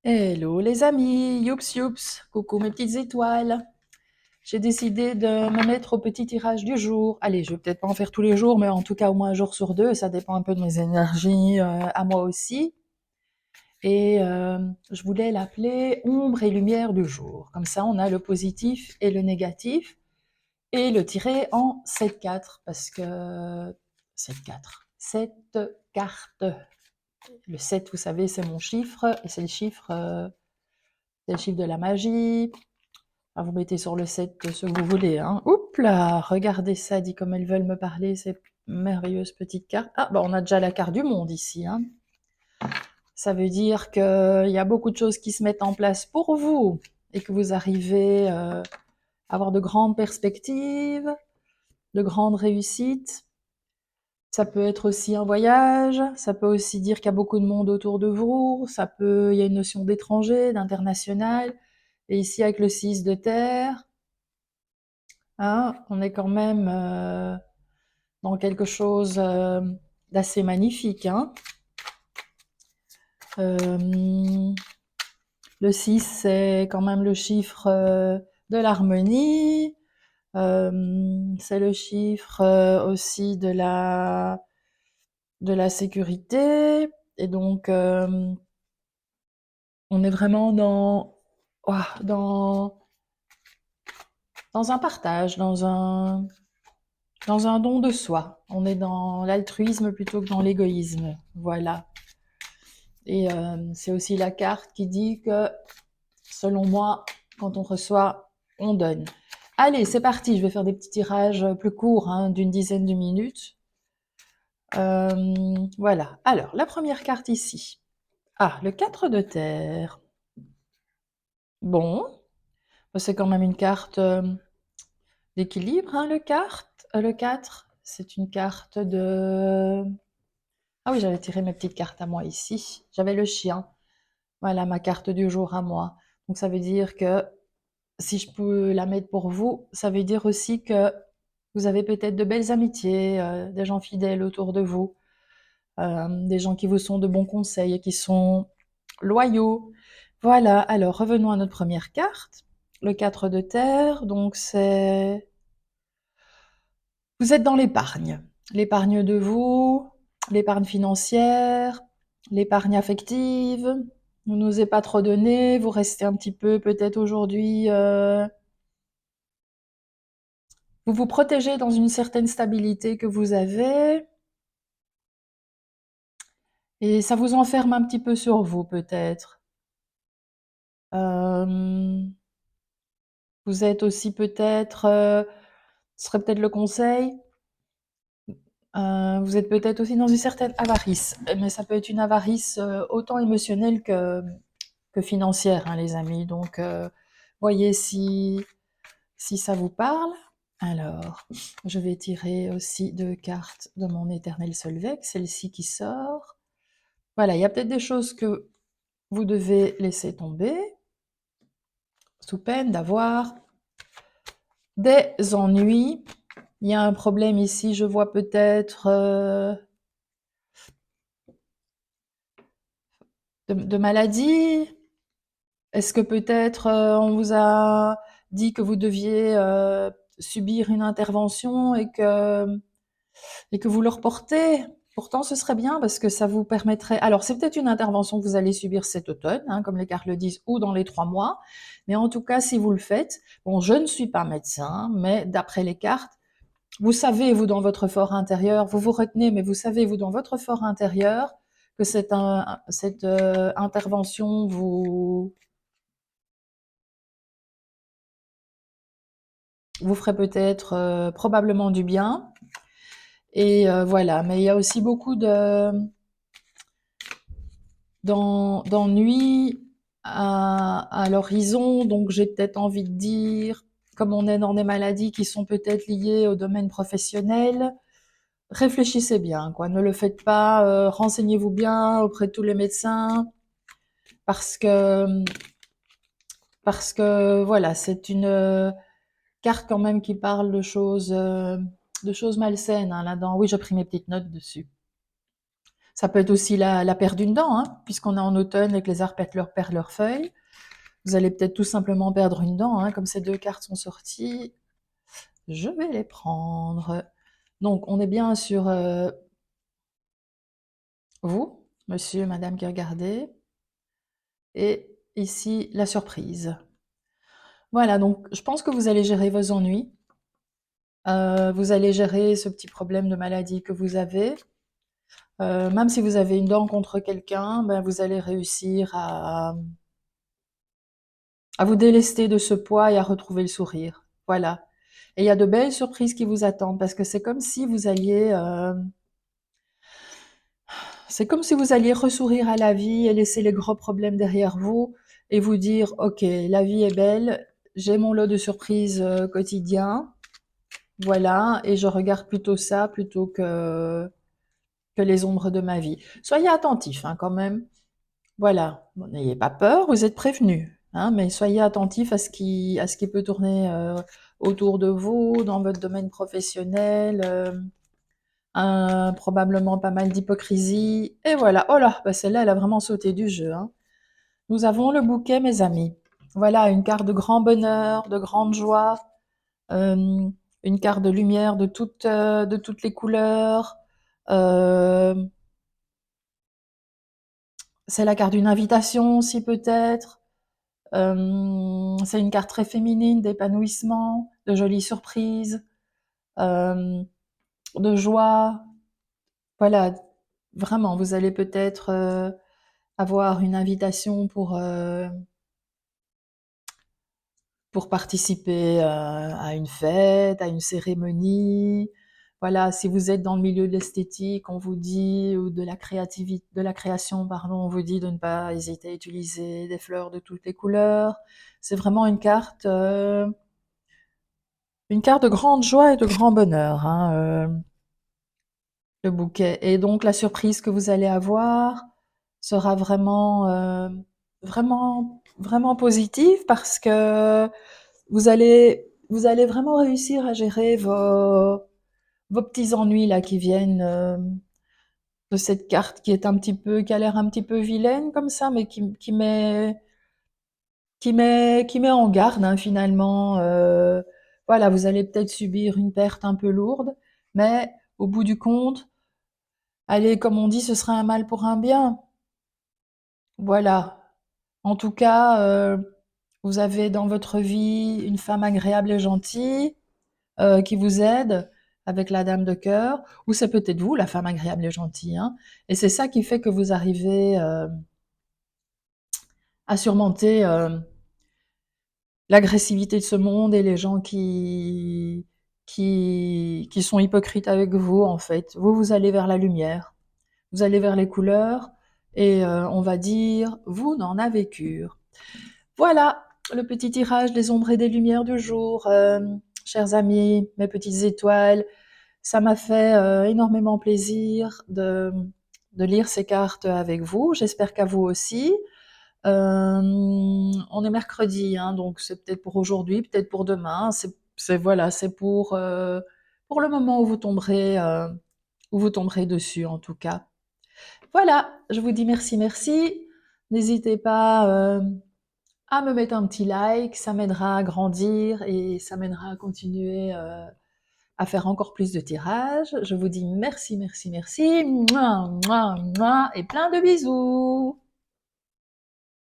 Hello les amis, youps youps, coucou mes petites étoiles. J'ai décidé de me mettre au petit tirage du jour. Allez, je vais peut-être pas en faire tous les jours, mais en tout cas au moins un jour sur deux, ça dépend un peu de mes énergies à moi aussi. Et je voulais l'appeler ombre et lumière du jour. Comme ça, on a le positif et le négatif. Et le tirer en 7-4, parce que 7-4, 7 cartes. Le 7, vous savez, c'est mon chiffre, et c'est le chiffre de la magie. Ah, vous mettez sur le 7 ce que vous voulez. Hein. Oups là, regardez ça, dit comme elles veulent me parler, ces merveilleuses petites cartes. Ah, bah on a déjà la carte du monde ici. Hein. Ça veut dire qu'il y a beaucoup de choses qui se mettent en place pour vous et que vous arrivez à avoir de grandes perspectives, de grandes réussites. Ça peut être aussi un voyage, ça peut aussi dire qu'il y a beaucoup de monde autour de vous, il y a une notion d'étranger, d'international. Et ici, avec le 6 de terre, hein, on est quand même dans quelque chose d'assez magnifique. Hein. Euh, le 6, c'est quand même le chiffre de l'harmonie. C'est le chiffre aussi de la sécurité. Et donc, on est vraiment ouah, dans un partage, dans un don de soi. On est dans l'altruisme plutôt que dans l'égoïsme. Voilà. Et c'est aussi la carte qui dit que, selon moi, quand on reçoit, on donne. Allez, c'est parti. Je vais faire des petits tirages plus courts, hein, d'une dizaine de minutes. Voilà. Alors, la première carte ici. Ah, le 4 de terre. Bon, c'est quand même une carte d'équilibre, hein, le 4. C'est une carte de... Ah oui, j'avais tiré mes petites cartes à moi ici. J'avais le chien. Voilà, ma carte du jour à moi. Donc ça veut dire que si je peux la mettre pour vous, ça veut dire aussi que vous avez peut-être de belles amitiés, des gens fidèles autour de vous, des gens qui vous sont de bons conseils et qui sont loyaux. Voilà, alors revenons à notre première carte, le 4 de terre. Donc c'est... Vous êtes dans l'épargne. L'épargne de vous, l'épargne financière, l'épargne affective. Vous n'osez pas trop donner, vous restez un petit peu peut-être aujourd'hui... vous vous protégez dans une certaine stabilité que vous avez. Et ça vous enferme un petit peu sur vous peut-être. Euh, vous êtes aussi peut-être... ce serait peut-être le conseil. Vous êtes peut-être aussi dans une certaine avarice. Mais ça peut être une avarice autant émotionnelle que financière, hein, les amis. Donc, voyez si ça vous parle. Alors, je vais tirer aussi deux cartes de mon éternel Solveig, celle-ci qui sort. Voilà, il y a peut-être des choses que vous devez laisser tomber, sous peine d'avoir des ennuis. Il y a un problème ici, je vois peut-être de maladie. Est-ce que peut-être on vous a dit que vous deviez subir une intervention et que vous le reportez? Pourtant, ce serait bien parce que ça vous permettrait... Alors, c'est peut-être une intervention que vous allez subir cet automne, hein, comme les cartes le disent, ou dans les 3 mois. Mais en tout cas, si vous le faites, bon, je ne suis pas médecin, mais d'après les cartes, vous savez, vous, dans votre fort intérieur, vous vous retenez, mais vous savez, vous, dans votre fort intérieur, que cette intervention vous ferait peut-être probablement du bien. Et voilà, mais il y a aussi beaucoup d'ennuis à l'horizon, donc j'ai peut-être envie de dire, comme on est dans des maladies qui sont peut-être liées au domaine professionnel, réfléchissez bien, quoi. Ne le faites pas, renseignez-vous bien auprès de tous les médecins, parce que, parce que voilà, c'est une carte quand même qui parle de choses malsaines, hein, là-dedans. Oui, j'ai pris mes petites notes dessus. Ça peut être aussi la perte d'une dent, hein, puisqu'on est en automne et que les arbres perdent leurs feuilles. Vous allez peut-être tout simplement perdre une dent, hein, comme ces deux cartes sont sorties. Je vais les prendre. Donc, on est bien sur vous, monsieur, madame qui regardez, et ici, la surprise. Voilà, donc je pense que vous allez gérer vos ennuis. Vous allez gérer ce petit problème de maladie que vous avez. Même si vous avez une dent contre quelqu'un, ben, vous allez réussir à vous délester de ce poids et à retrouver le sourire. Voilà. Et il y a de belles surprises qui vous attendent parce que c'est comme si vous alliez ressourire à la vie et laisser les gros problèmes derrière vous et vous dire, OK, la vie est belle, j'ai mon lot de surprises quotidien, voilà, et je regarde plutôt ça plutôt que les ombres de ma vie. Soyez attentifs hein, quand même. Voilà, bon, n'ayez pas peur, vous êtes prévenus, hein, mais soyez attentifs à ce qui peut tourner autour de vous, dans votre domaine professionnel, probablement pas mal d'hypocrisie. Et voilà, oh là, bah celle-là, elle a vraiment sauté du jeu. Hein. Nous avons le bouquet, mes amis. Voilà, une carte de grand bonheur, de grande joie, euh, une carte de lumière de toutes les couleurs. Euh, c'est la carte d'une invitation aussi peut-être. C'est une carte très féminine d'épanouissement, de jolies surprises, euh, de joie. Voilà, vraiment, vous allez peut-être avoir une invitation pour participer à une fête, à une cérémonie. Voilà, si vous êtes dans le milieu de l'esthétique, on vous dit, ou de la créativité, de la création, pardon, on vous dit de ne pas hésiter à utiliser des fleurs de toutes les couleurs. C'est vraiment une carte de grande joie et de grand bonheur, hein, le bouquet. Et donc la surprise que vous allez avoir sera vraiment positive parce que vous allez vraiment réussir à gérer vos petits ennuis là qui viennent de cette carte qui est qui a l'air un petit peu vilaine comme ça, mais qui met en garde hein, finalement. Voilà, vous allez peut-être subir une perte un peu lourde, mais au bout du compte, allez, comme on dit, ce sera un mal pour un bien. Voilà. En tout cas, vous avez dans votre vie une femme agréable et gentille qui vous aide avec la dame de cœur, ou c'est peut-être vous, la femme agréable et gentille. Hein. Et c'est ça qui fait que vous arrivez à surmonter l'agressivité de ce monde et les gens qui sont hypocrites avec vous, en fait. Vous, vous allez vers la lumière, vous allez vers les couleurs, et on va dire, vous n'en avez cure. Voilà, le petit tirage des ombres et des lumières du jour. Chers amis, mes petites étoiles, ça m'a fait énormément plaisir de lire ces cartes avec vous. J'espère qu'à vous aussi. On est mercredi, hein, donc c'est peut-être pour aujourd'hui, peut-être pour demain. Voilà, c'est pour le moment où vous tomberez dessus, en tout cas. Voilà, je vous dis merci, merci. N'hésitez pas à me mettre un petit like, ça m'aidera à grandir et ça m'aidera à continuer à faire encore plus de tirages. Je vous dis merci, merci, merci. Mouah, mouah, mouah, et plein de bisous.